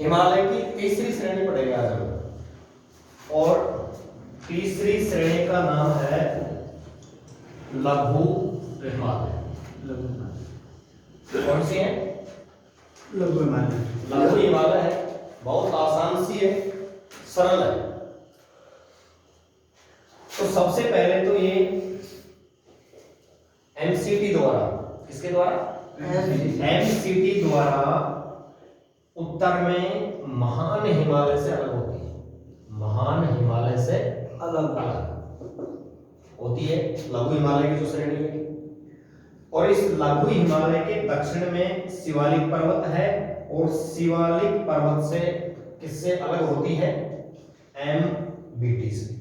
हिमालय की तीसरी श्रेणी पढ़ेंगे आज हम, और तीसरी श्रेणी का नाम है लघु हिमालय। कौन सी है? लघु हिमालय। लघु हिमालय है, बहुत आसान सी है, सरल है। तो सबसे पहले तो ये एमसीटी द्वारा, किसके द्वारा? एमसीटी द्वारा उत्तर में महान हिमालय से अलग होती है। महान हिमालय से अलग होती है लघु हिमालय की जो श्रेणी है। और इस लघु हिमालय के दक्षिण में शिवालिक पर्वत है, और शिवालिक पर्वत से किससे अलग होती है? एमबीटी से।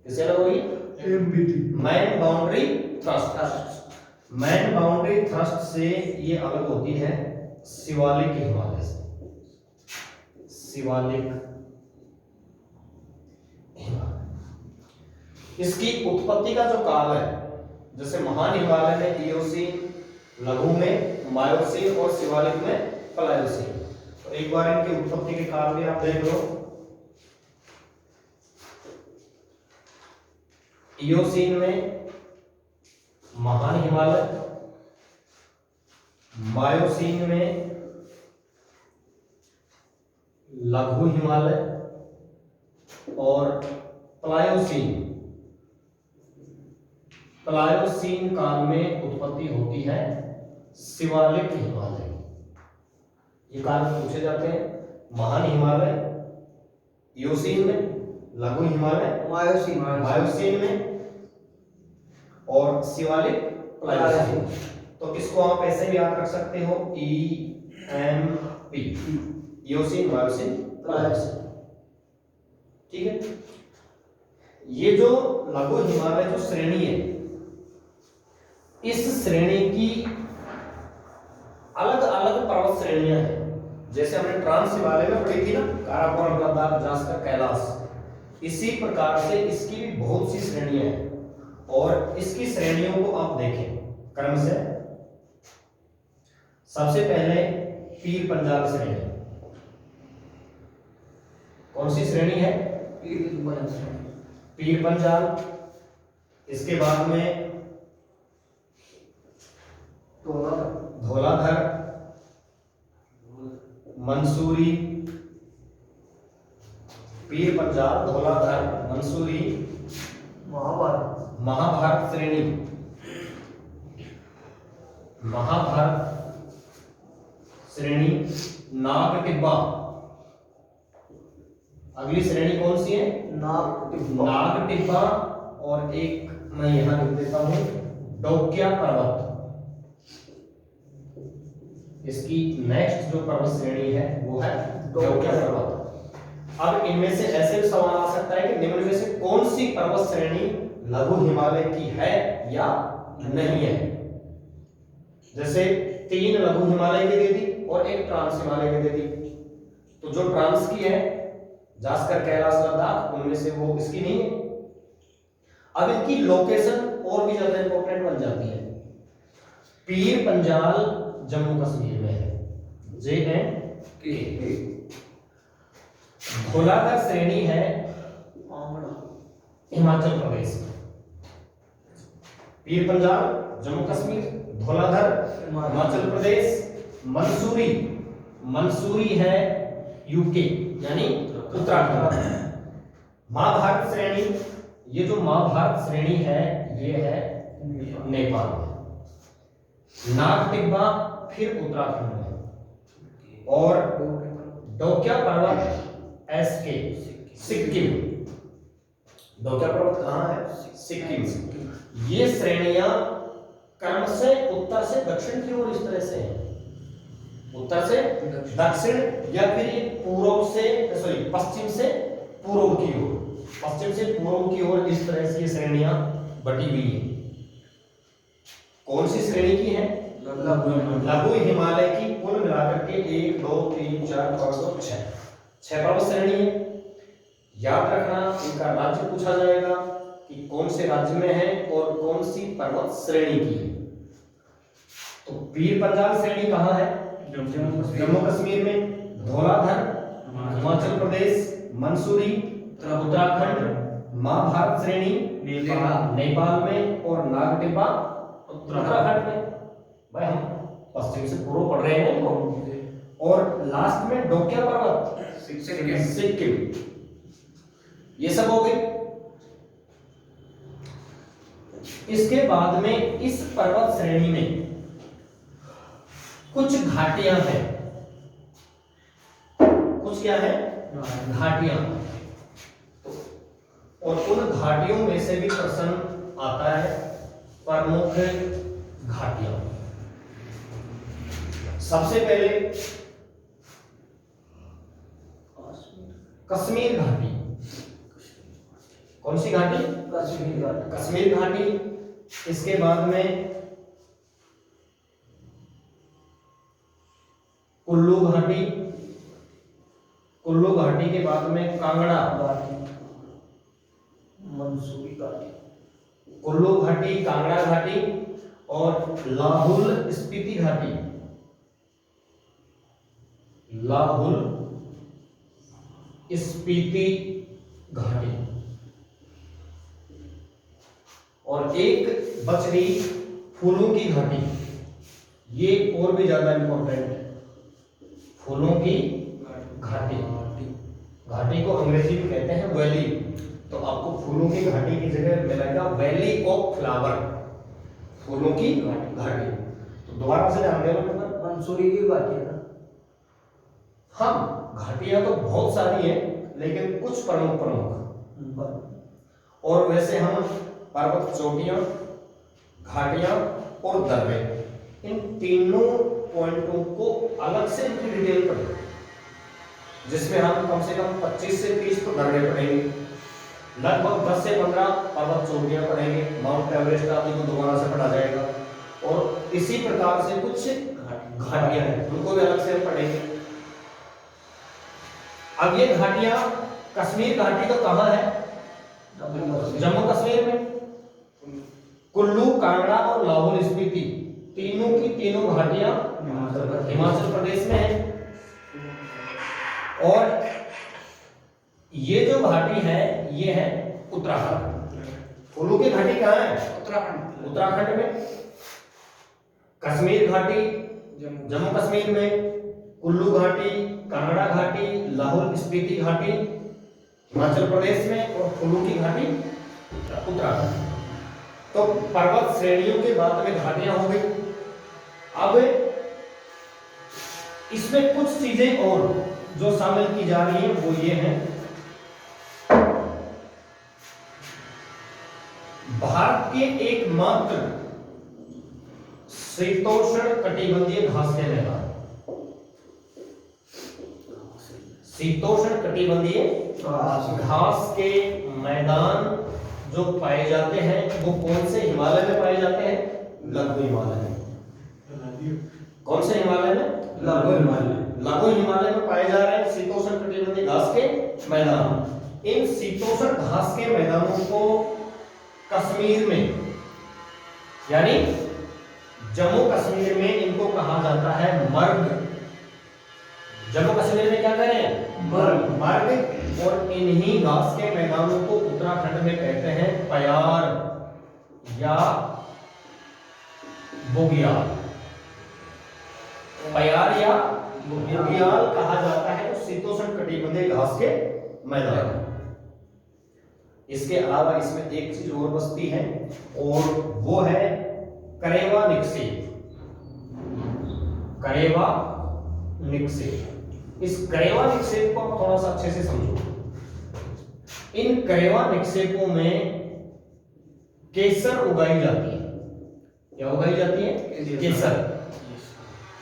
किससे अलग होगी? MBT, man boundary thrust. Man boundary thrust से ये अलग होती है शिवालिक हिमालय से। शिवालिक हिमालय, इसकी उत्पत्ति का जो काल है, जैसे महान हिमालय में इयोसीन, लघु में मायोसीन और शिवालिक में प्लायोसीन। तो एक बार इनकी उत्पत्ति के काल भी आप देख लो। इयोसीन में महान हिमालय, मायोसीन में लघु हिमालय, और प्लायोसीन काल में उत्पत्ति होती है शिवालिक हिमालय। ये काल पूछे जाते हैं। महान हिमालय इयोसीन में, लघु हिमालय मायोसीन में, और शिवालिक प्लायोसीन। तो इसको आप ऐसे भी याद रख सकते हो, EMP, इयोसीन, मायोसीन, प्लायोसीन। ठीक है। ये जो लघु हिमालय जो श्रेणी है, इस श्रेणी की अलग अलग पर्वत श्रेणियां हैं। जैसे हमने ट्रांस हिमालय में पढ़ी थी ना, काराकोरम, लद्दाख, जास्कर, कैलाश, इसी प्रकार से इसकी भी बहुत सी श्रेणियां हैं। और इसकी श्रेणियों को आप देखें क्रम से। सबसे पहले पीर पंजाल श्रेणी। कौन सी श्रेणी है? पीर पंजाल। इसके बाद में धौलाधर, मंसूरी, पीर पंजाल, धौलाधर, मंसूरी, महाभारत श्रेणी। महाभारत श्रेणी, नाग टिब्बा। अगली श्रेणी कौन सी है? नाग टिब्बा। और एक मैं यहां लिख देता हूं, डोक्या पर्वत। इसकी नेक्स्ट जो पर्वत श्रेणी है वो है डोक्या पर्वत। अब इनमें से ऐसे भी सवाल आ सकता है कि निम्न में से कौन सी पर्वत श्रेणी लघु हिमालय की है या नहीं है। जैसे 3 लघु हिमालय की दे दी और 1 ट्रांस हिमालय की दे दी। तो जो ट्रांस की है, जास्कर, कैलाश, लद्दाख, उनमें से वो इसकी नहीं है। अब इनकी लोकेशन और भी ज्यादा इंपॉर्टेंट बन जाती है। पीर पंजाल जम्मू कश्मीर में है, JNK। धौलाधर श्रेणी है हिमाचल प्रदेश में। पीर पंजाल जम्मू कश्मीर, धौलाधर हिमाचल प्रदेश, मंसूरी है यूके यानी उत्तराखंड। महाभारत श्रेणी, ये जो महाभारत श्रेणी है ये है नेपाल में। नाग टिब्बा फिर उत्तराखंड में, और डोक्या पर्वत SK सिक्किम। डोक्या पर्वत कहाँ है? सिक्किम में। ये श्रेणियां क्रम से उत्तर से दक्षिण की ओर इस तरह से है। उत्तर से दक्षिण, या फिर ये पूर्व से, सॉरी, पश्चिम से पूर्व की ओर, पश्चिम से पूर्व की ओर इस तरह से ये श्रेणियां बटी हुई है। कौन सी श्रेणी की है? लघु हिमालय की। कुल मिलाकर के 1 2 3 4 5 6 पर्वत श्रेणी है। याद रखना, इनका राज्य पूछा जाएगा कि कौन से राज्य में है और कौन सी पर्वत श्रेणी की है। तो पीर पंजाल श्रेणी कहाँ है? जम्मू कश्मीर में। धौलाधर हिमाचल प्रदेश, मंसूरी उत्तराखंड, माँ भारत श्रेणी नेपाल में और नागटिब्बा उत्तराखंड में। भाई हम पश्चिम से पूर्व पढ़ रहे हैं इनको। और लास्ट में डोक्या पर्वत सिक्किम। ये सब हो गई। इसके बाद में इस पर्वत श्रेणी में कुछ घाटियां हैं। कुछ क्या है? घाटियां। और उन घाटियों में से भी प्रश्न आता है, प्रमुख घाटियां। सबसे पहले कश्मीर घाटी। कौन सी घाटी? कश्मीर घाटी। इसके बाद में कुल्लू घाटी। कुल्लू घाटी के बाद में कांगड़ा घाटी, मंसूरी घाटी। कुल्लू घाटी, कांगड़ा घाटी और लाहुल स्पीति घाटी। लाहुल स्पीति घाटी। और एक बच रही फूलों की घाटी। ये और भी ज्यादा इंपॉर्टेंट है, फूलों की घाटी। घाटी को अंग्रेजी में कहते हैं वैली, तो आपको फूलों की घाटी की जगह मिलेगा वैली ऑफ फ्लावर, फूलों की घाटी। तो दोबारा से ध्यान देना, मंसूरी की घाटी है ना। हाँ, घाटियां तो बहुत सारी हैं, लेकिन कुछ प्रमुख। और वैसे हम पर्वत चोटियां, घाटियां और दर्रे, इन तीनों पॉइंटों को अलग से इनकी डिटेल पढ़ेंगे, जिसमें हम कम से कम 25 से 30 तो दर्रे पढ़ेंगे, लगभग 10 से 15 पर्वत चोटियां पढ़ेंगे, माउंट एवरेस्ट आदि को दोबारा से पढ़ा जाएगा। और इसी प्रकार से कुछ घाटियां हैं, उनको भी अलग से हम पढ़ेंगे। अब ये घाटियां, कश्मीर घाटी तो कहां है? जम्मू कश्मीर में। कुल्लू, कांगड़ा और लाहौल स्पीति, तीनों की तीनों घाटियां हिमाचल प्रदेश में है। और ये जो घाटी है ये है उत्तराखंड। कुल्लू की घाटी कहाँ है? उत्तराखंड में। कश्मीर घाटी जम्मू कश्मीर में। कुल्लू घाटी, कांगड़ा घाटी, लाहौल स्पीति घाटी हिमाचल प्रदेश में और कुल्लू की घाटी उत्तराखंड। तो पर्वत श्रेणियों के बाद में घाटियां हो गई। अब इसमें कुछ चीजें और जो शामिल की जा रही है वो ये है, भारत के एकमात्र शीतोष्ण कटिबंधीय घास के मैदान। शीतोष्ण कटिबंधीय घास के मैदान जो पाए जाते हैं वो कौन से हिमालय में पाए जाते हैं? लघु हिमालय में। कौन से हिमालय में? लघु हिमालय। लघु हिमालय में पाए जा रहे हैं शीतोष्ण कटिबंधीय घास के मैदान। इन शीतोष्ण घास के मैदानों को कश्मीर में, यानी जम्मू कश्मीर में इनको कहा जाता है मर्ग। जम्मू कश्मीर में क्या करें? मर्ग। और इन्हीं घास के मैदानों को उत्तराखंड में कहते हैं पयार या बुग्याल। पयार या बुग्याल कहा जाता है तो शीतोष्ण कटिबंधीय घास के मैदान। इसके अलावा इसमें एक चीज और बसती है और वो है करेवा निक्षेप। करेवा निक्षेप। इस करेवा निक्षेप को आप थोड़ा सा अच्छे से समझो। इन करेवा निक्षेपों में केसर उगाई जाती है। क्या उगाई जाती है? केसर।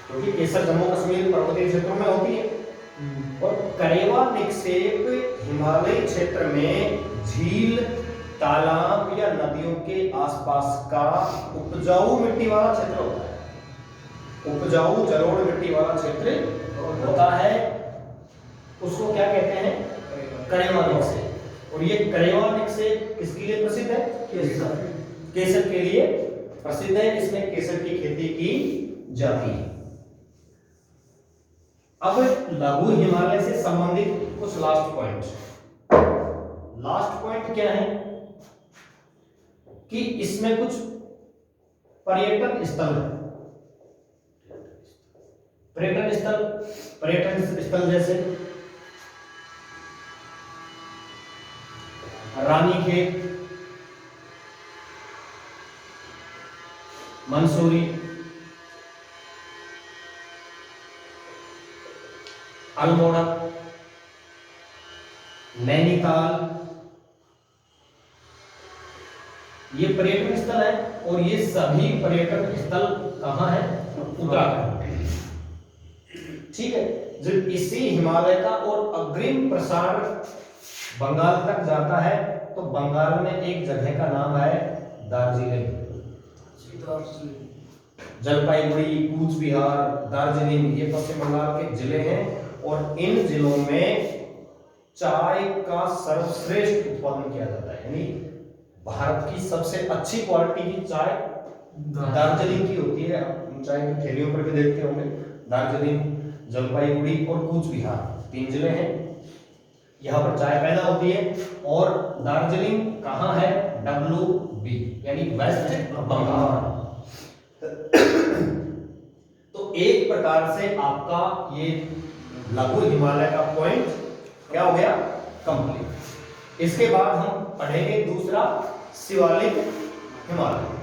क्योंकि केसर जम्मू कश्मीर पर्वतीय क्षेत्रों में होती है। और करेवा निक्षेप हिमालयी क्षेत्र में झील, तालाब या नदियों के आसपास का उपजाऊ मिट्टी वाला क्षेत्र होता है। उपजाऊ जलोढ़ मिट्टी वाला क्षेत्र होता है, उसको क्या कहते हैं? करेवा निक्षेप। और ये करेवा निक्षेप किसके लिए प्रसिद्ध है? केसर के लिए प्रसिद्ध है। इसमें केसर की खेती की जाती है। अब लघु हिमालय से संबंधित कुछ लास्ट पॉइंट क्या है कि इसमें कुछ पर्यटन स्थल है। पर्यटन स्थल जैसे रानीखेत, मंसूरी, अल्मोड़ा, नैनीताल, ये पर्यटन स्थल है। और ये सभी पर्यटन स्थल कहां है? उत्तराखंड। ठीक है, जब इसी हिमालय का और अग्रिम प्रसार बंगाल तक जाता है तो बंगाल में एक जगह का नाम है दार्जिलिंग। जलपाईगुड़ी, कूच बिहार, दार्जिलिंग, ये पश्चिम बंगाल के जिले हैं और इन जिलों में चाय का सर्वश्रेष्ठ उत्पादन किया जाता है। यानी भारत की सबसे अच्छी क्वालिटी की चाय दार्जिलिंग की होती है। आप चाय की ठेलियों पर भी देखते होंगे। दार्जिलिंग, जलपाईगुड़ी और कूच बिहार 3 जिले हैं, यहाँ पर चाय पैदा होती है। और दार्जिलिंग कहाँ है? WB यानी वेस्ट बंगाल। तो एक प्रकार से आपका ये लघु हिमालय का पॉइंट क्या हो गया? कंप्लीट। इसके बाद हम पढ़ेंगे दूसरा शिवालिक हिमालय।